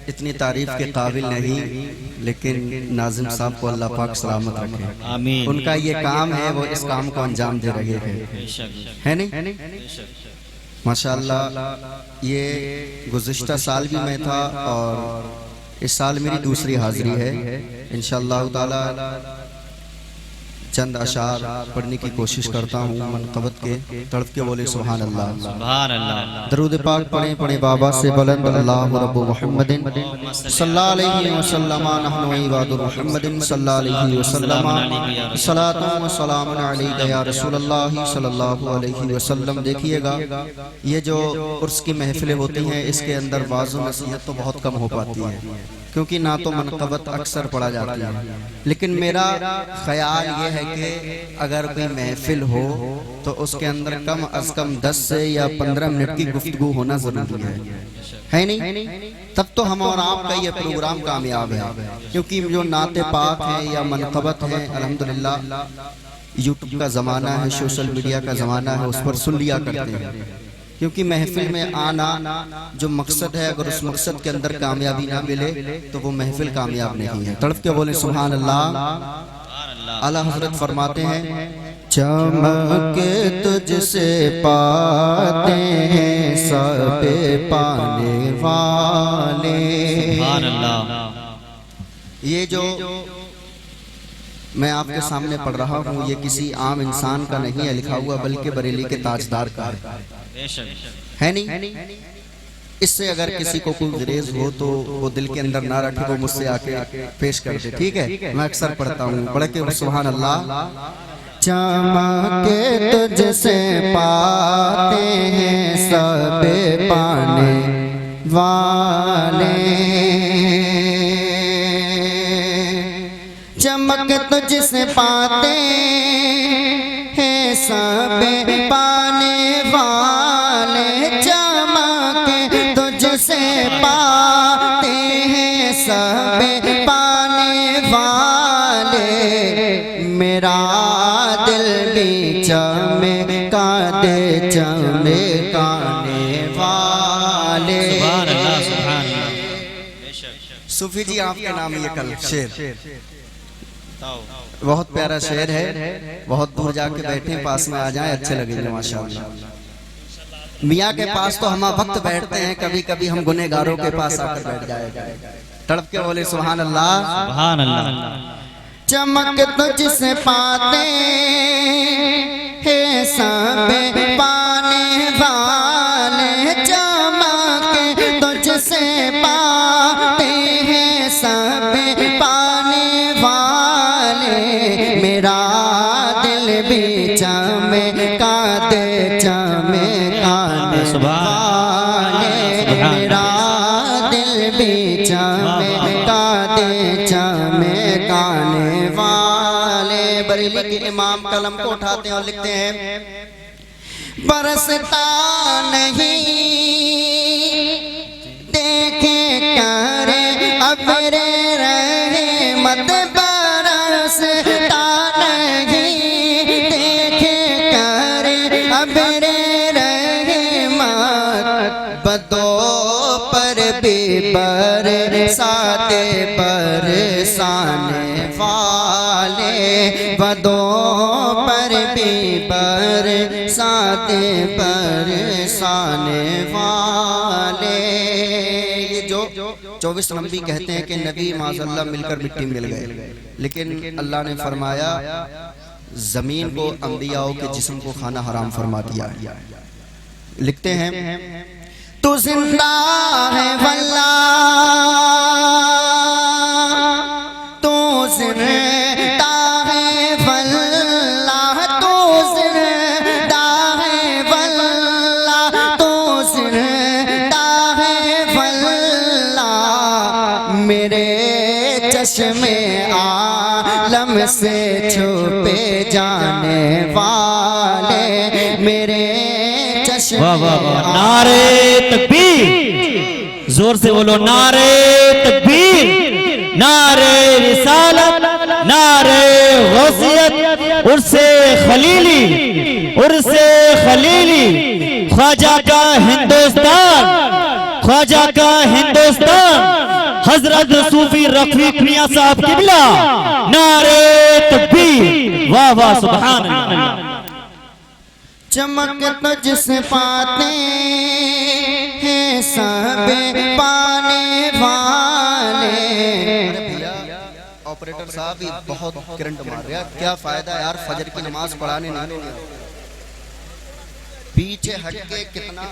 इतनी तारीफ के काबिल नहीं, लेकिन नाज़िम साहब को अल्लाह पाक सलामत रखे, आमीन। उनका ये काम है, वो इस काम को अंजाम दे रहे हैं, है नहीं? माशाअल्लाह। ये गुज़िश्ता साल भी मैं था और इस साल मेरी दूसरी हाजिरी है। इंशाअल्लाह ताला चंद अशार पढ़ने की कोशिश करता हूँ। मनक़बत के तड़प के बोले सुभान अल्लाह, सुभान अल्लाह। दरूद पाक पढ़े पढ़े बाबा से बुलंद अल्लाहु रब्बु मुहम्मदिन सल्लल्लाहु अलैहि वसल्लम नहनु इबादुर मुहम्मदिन सल्लल्लाहु अलैहि वसल्लम सलातु व सलामुन अलैका या रसूलल्लाह सल्लल्लाहु अलैहि वसल्लम। देखिएगा, ये जो उर्स की महफिलें होती हैं, इसके अंदर वाज़ व नसीहत तो बहुत कम हो पाती है, क्योंकि ना तो मनक़बत अक्सर पढ़ा जाती है। लेकिन मेरा ख्याल ये है कि अगर कोई महफिल हो तो उसके अंदर कम अज कम 10 से या 15 मिनट की गुफ्तगू होना जरूरी है नहीं? तब तो हम और आपका ये प्रोग्राम कामयाब है। क्योंकि जो नाते पाक है या मनक़बत है, अल्हम्दुलिल्लाह यूट्यूब का ज़माना है, सोशल मीडिया का ज़माना है, उस पर सुन लिया करते हैं। क्योंकि महफिल में आना जो मकसद है, अगर उस मकसद के अंदर कामयाबी ना मिले तो वो महफिल कामयाब नहीं है। तड़प के बोले सुभान अल्लाह। आला हज़रत फरमाते हैं, चमके तुझसे पाते हैं सब पाने वाले। सुभान अल्लाह। ये जो मैं आपके सामने पढ़ रहा हूँ, ये किसी आम इंसान का नहीं है लिखा हुआ, बल्कि बरेली के ताजदार का है नहीं? इससे अगर किसी को कोई गुरेज हो तो वो दिल के अंदर ना रखे, वो मुझसे आके पेश कर दे, ठीक है? मैं अक्सर पढ़ता हूँ, पढ़ के सुभान अल्लाह। चमके तुझसे पाते हैं सब पाने वाले, चमक तुझसे पाते हैं सब पाने वाले, चमक तुझसे पाते हैं सब पाने वाले, मेरा दिल भी चमका दे चमकाने वाले। सूफी जी आपके नाम ये कल शेर बहुत प्यारा शेर है, बहुत दूर जाके बैठे, पास में आ जाए अच्छे लगेंगे माशाअल्लाह। मियाँ के पास तो हम वक्त बैठते हैं, कभी कभी हम गुनहगारों के पास आकर बैठ जाएगा। तड़प के बोले सुभान अल्लाह, सुभान अल्लाह। चमक तुझसे पाते हैं सब पाने वाले, चमक तुझसे पाते हैं सब पाने वाले, मेरा दिल भी चमका दे चमकाने वाले, मेरा दिल भी चमका दे चमकाने वाले। बरेली के इमाम कलम को उठाते हैं और लिखते हैं, बरसता नहीं देखे करे अबरे रहे मत, बरसता नहीं देखे करे अबरे रहे मत, बदो पर भी बरसाते बरसाने वाले, बदो पर भी बरसाते बरसाने वाले। ये जो 24 नबी कहते हैं कि नबी माज़अल्लाह मिलकर मिट्टी मिल गए, लेकिन अल्लाह ने फरमाया जमीन को अंबियाओं के जिस्म को खाना हराम फरमा दिया। लिखते हैं, तू जिंदा है वल्लाह, तू जिंदा है वल्लाह, तू जिंदा है वल्लाह, तू जिंदा है वल्लाह, मेरे चश्मे आलम से छुपे जाने वाले, मेरे नारे तकबीर, जोर से बोलो नारे तकबीर, नारे रिसालत, नारे गौसियत, उर्से खलीली, उर्से खलीली, ख्वाजा का हिंदुस्तान, ख्वाजा का हिंदुस्तान हजरत सूफी रफीक मियां साहब किबला, नारे तकबीर, वाह वाह सुभान अल्लाह। चमक तुझसे पाते हैं सब पाने वाले। ऑपरेटर साहब ही बहुत करंट मार रहा है, क्या फायदा यार फजर की नमाज पढ़ाने नहीं। पीछे हटके कितना,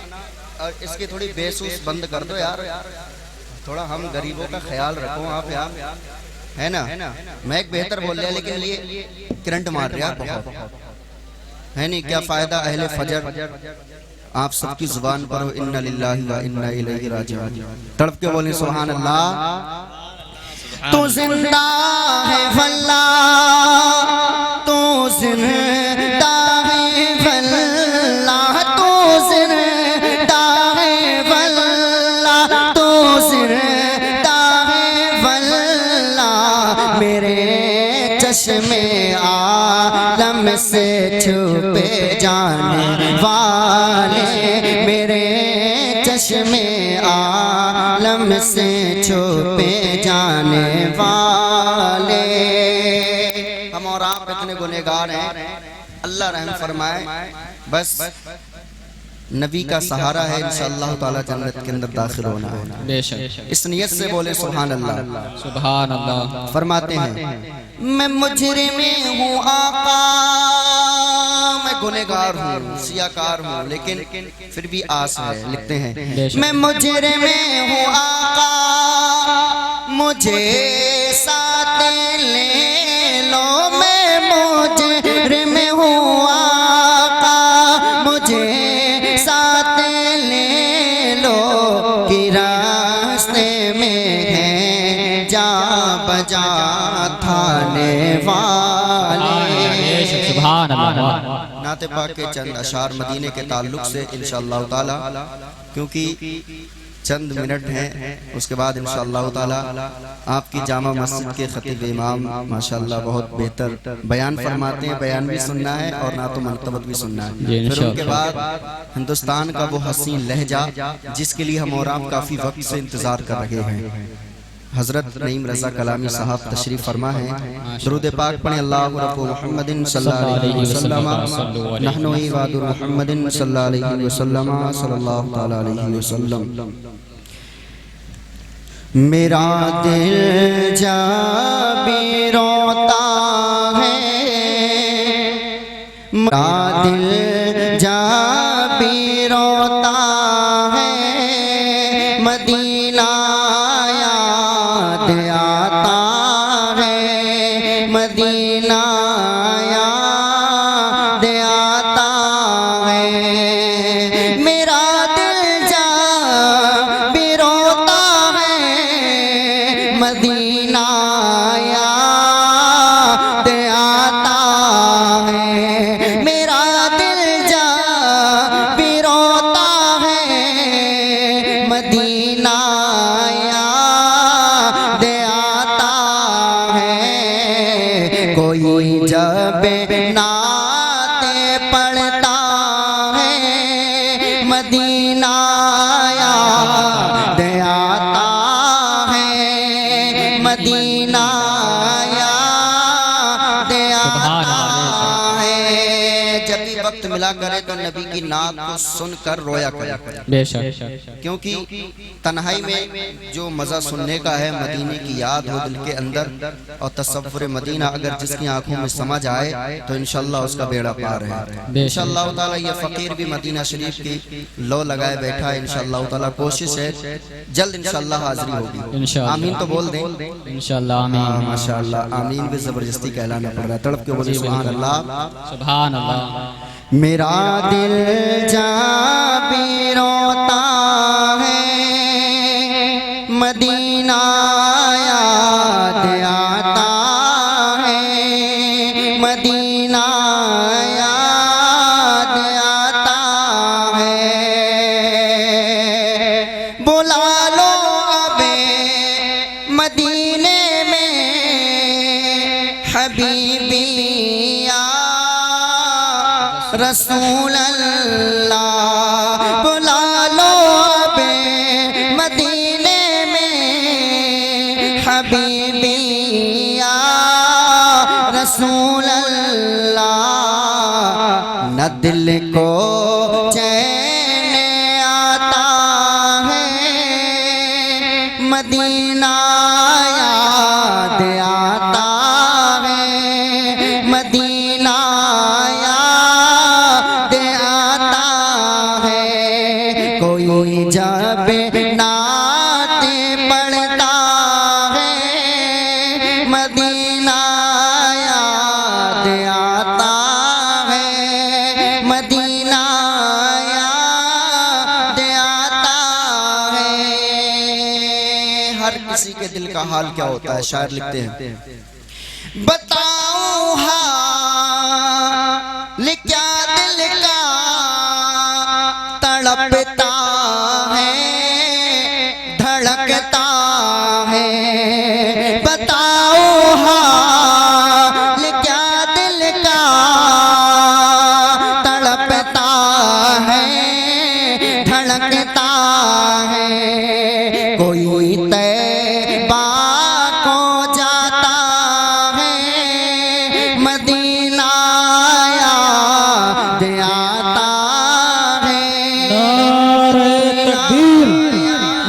और इसकी थोड़ी बेसूस बंद कर दो यार, थोड़ा हम गरीबों का ख्याल रखो आप यार, है ना। मैं एक बेहतर बोल रहा है लेकिन ये करंट मार रहा है बहुत, है नहीं। क्या फायदा अहले फजर आप सबकी जुबान पर हो इन्ना लिल्लाहि व इन्ना इलैहि राजिऊन, तड़प के बोले सुभान अल्लाह। तू जिंदा है वल्लाह, तू जिंदा है वल्लाह, तू जिंदा है वल्लाह, तू जिंदा है वल्लाह। मेरे चश्मे आलम से छुपे जाने वाले, मेरे चश्मे आलम से छुपे जाने वाले। हम और आप इतने गुनहगार हैं, अल्लाह रहम फरमाए। बस नबी का सहारा है, इंशाअल्लाह ताला जन्नत के अंदर दाखिल होना है बेशक। इस नियत से बोले सुभान अल्लाह, सुभान अल्लाह। फरमाते हैं मैं मुजरिम हूँ आका, मैं गुनहगार हूँ, सियाकार हूँ, लेकिन फिर भी आस है। लिखते हैं मैं मुजरिम हूँ आका, मुझे साथ ले लो। मैं मुजरिम हूँ आका, मुझे साथ ले लो। कि रास्ते में है जा बजा थाने वाले। सुभान अल्लाह। नाते पाक के चंद अशार मदीने के ताल्लुक से इंशाअल्लाह ताला, क्योंकि चंद मिनट हैं, उसके बाद इंशाअल्लाह ताला आपकी जामा मस्जिद के खतीब इमाम माशाअल्लाह बहुत बेहतर बयान फरमाते हैं। बयान भी सुनना है और ना तो मनक़बत भी सुनना है। फिर उनके बाद हिंदुस्तान का वो हसीन लहजा जिसके लिए हम और आप काफ़ी वक्त से इंतज़ार कर रहे हैं, हजरत नईम रज़ा कलामी साहब तशरीफ फरमा है। दुरूद पाक पढ़े अल्लाहु रब्बु मुहम्मदिन सल्लल्लाहु अलैहि वसल्लम, नहनु इबादु मुहम्मदिन सल्लल्लाहु अलैहि वसल्लम, सल्लल्लाहु तआला अलैहि वसल्लम। मेरा दिल जब भी रोता है, मेरा दिल जब भी रोता है, मदीना आता है, मदीना याद आता है। मेरा दिल जब भी रोता है, मदीना याद आता है। मेरा दिल जब भी रोता है, मदीना कोई जब नाते पढ़ता है, मदीना याद आता है, मदीना याद आता है। जब भी वक्त मिला करे तो नबी की नात को सुनकर रोया करे बेशक, क्योंकि तन्हाई में जो मज़ा सुनने का है, मदीने की याद हो दिल के अंदर और तसव्वुर मदीना अगर जिसकी आंखों में समझ आए तो इंशाअल्लाह उसका बेड़ा पार है इंशाअल्लाह ताला। ये फ़कीर भी मदीना शरीफ की लो लगाए बैठा है इंशाअल्लाह ताला। कोशिश है जल्द इंशाअल्लाह हाजिरी होगी। आमीन तो बोल दें इंशाअल्लाह। आमीन माशाअल्लाह। आमीन भी ज़बरदस्ती कहलाना पड़ रहा है, तड़प के बोले सुभान अल्लाह, सुभान अल्लाह। मेरा दिल जब भी रोता है, मदीना याद आता है, मदीना याद आता है। बुला लो अबे मदीने में हबीबी रसूल अल्लाह, बुला लो अबे मदीने में हबीबी या रसूल अल्लाह, न दिल को चैन आता है, मदीना याद आता है, मदीना याद आता है। कोई जब नात पढ़ता है, मदीना याद आता है, मदीना याद आता है। हर किसी के दिल का हाल क्या होता है, शायर लिखते हैं, बताओ हाल क्या दिल का तड़पता है, धड़कता है। बताओ हाल क्या दिल का तड़पता है, धड़कता है। कोई तैबा को जाता है, मदीना याद आता है। नारे तकबीर,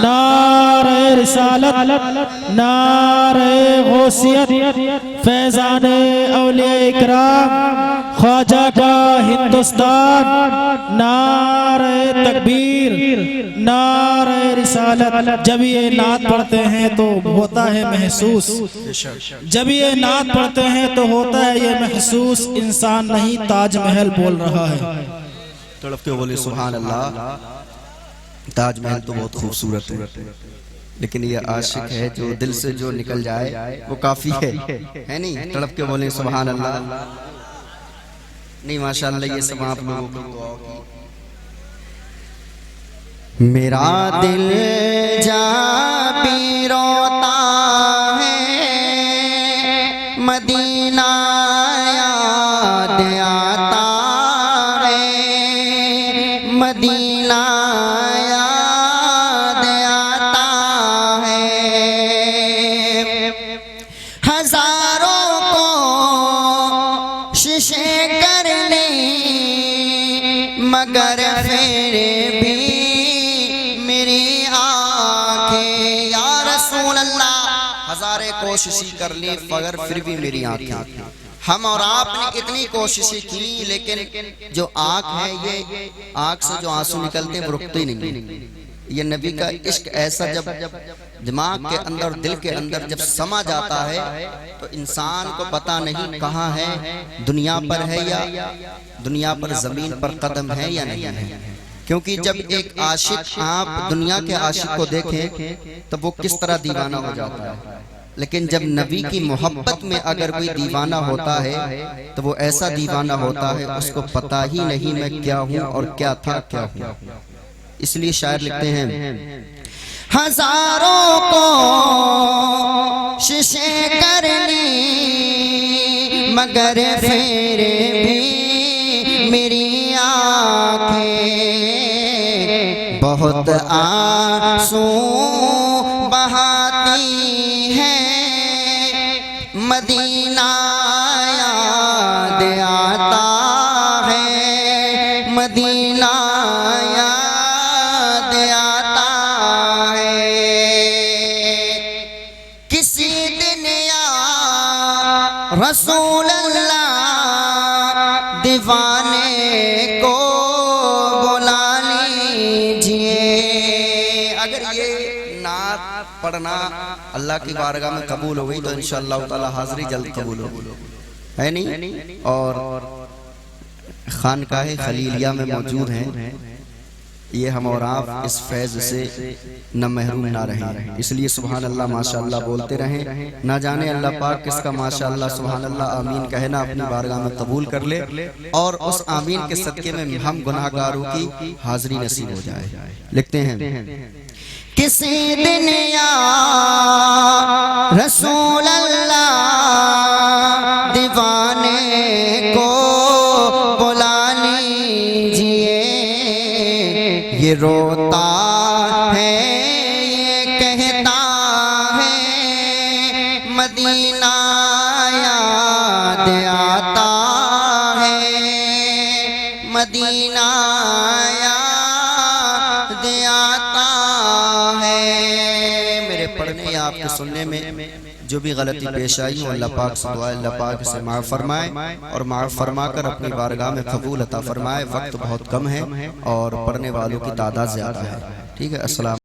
नारे रिसालत, नारे गौसियत, फैजान औलिया इकराम, ख्वाजा का हिंदुस्तान। नारे तकबीर, नारे रिसालत। जब ये नात पढ़ते हैं तो होता है महसूस, जब ये नात पढ़ते हैं तो होता है ये महसूस, इंसान नहीं ताजमहल बोल रहा है। तड़प के बोले सुभान अल्लाह। ताजमहल तो बहुत खूबसूरत है, लेकिन ये आशिक है जो दिल से जो निकल जाए वो काफी है नहीं? तड़प के बोले सुभान अल्लाह। नहीं माशाअल्लाह, ये सब आप लोगों को दुआ की। मेरा दिल जा भी रोता है, मदीना याद आता है, मदीना याद आता है। हजारों कोशिशें कर ली मगर फिर भी मेरी आंखें, या रसूल अल्लाह, हजारे कोशिशें कर ली मगर फिर भी मेरी आंखें। हम और आपने इतनी कोशिशें की, लेकिन जो आंख है, ये आंख से जो आंसू निकलते हैं वो रुकते ही नहीं। ये नबी का इश्क ऐसा जब दिमाग के अंदर, दिल के अंदर जब समा जाता है तो इंसान को पता नहीं कहाँ है, दुनिया पर है या दुनिया पर जमीन पर कदम है या नहीं है। क्योंकि जब एक आशिक, आप दुनिया के आशिक को देखें तो वो किस तरह दीवाना हो जाता है, लेकिन जब नबी की मोहब्बत में अगर कोई दीवाना होता है तो वो ऐसा दीवाना होता है उसको पता ही नहीं मैं क्या हूँ और क्या था क्या हूँ। इसलिए शायर लिखते हैं, हजारों कोशिशें कर ली मगर फिर भी मेरी आंखें बहुत आंसू बहाती हैं, मदीना याद आता है, मदीना याद आता है। किसी दिन या रसूल अल्लाह दीवाने को बुला लीजिए। अगर ये नात पढ़ना अल्लाह की बारगाह में कबूल हो गई तो इंशाअल्लाह ताला हाज़िरी जल्द कबूल हो, है नहीं? और खानकाहे खलीलिया में मौजूद हैं, ये हम और आप इस फैज़ से न महरूम ना रहें। इसलिए सुभान अल्लाह माशाअल्लाह बोलते रहें। ना जाने अल्लाह पाक किसका माशाअल्लाह सुभान अल्लाह आमीन कहना अपनी बारगाह में कबूल कर ले और उस आमीन के सदके में हम गुनाहगारों की हाज़िरी नसीब हो जाए। लिखते हैं, किसी दिन या रसूल अल्लाह दीवाने को बुला लीजिए। ये रोता है, ये कहता है, मदीना याद आता है, मदीना याद आता है। मेरे पढ़ने या आपके सुनने में जो भी गलती पेश आई हो अल्लाह पाक से दुआ, अल्लाह पाक से माफ़ फरमाए और माफ़ फरमा कर अपनी बारगाह में कबूल अता फरमाए। वक्त बहुत कम है और पढ़ने वालों की तादाद ज़्यादा है। ठीक है, अस्सलाम।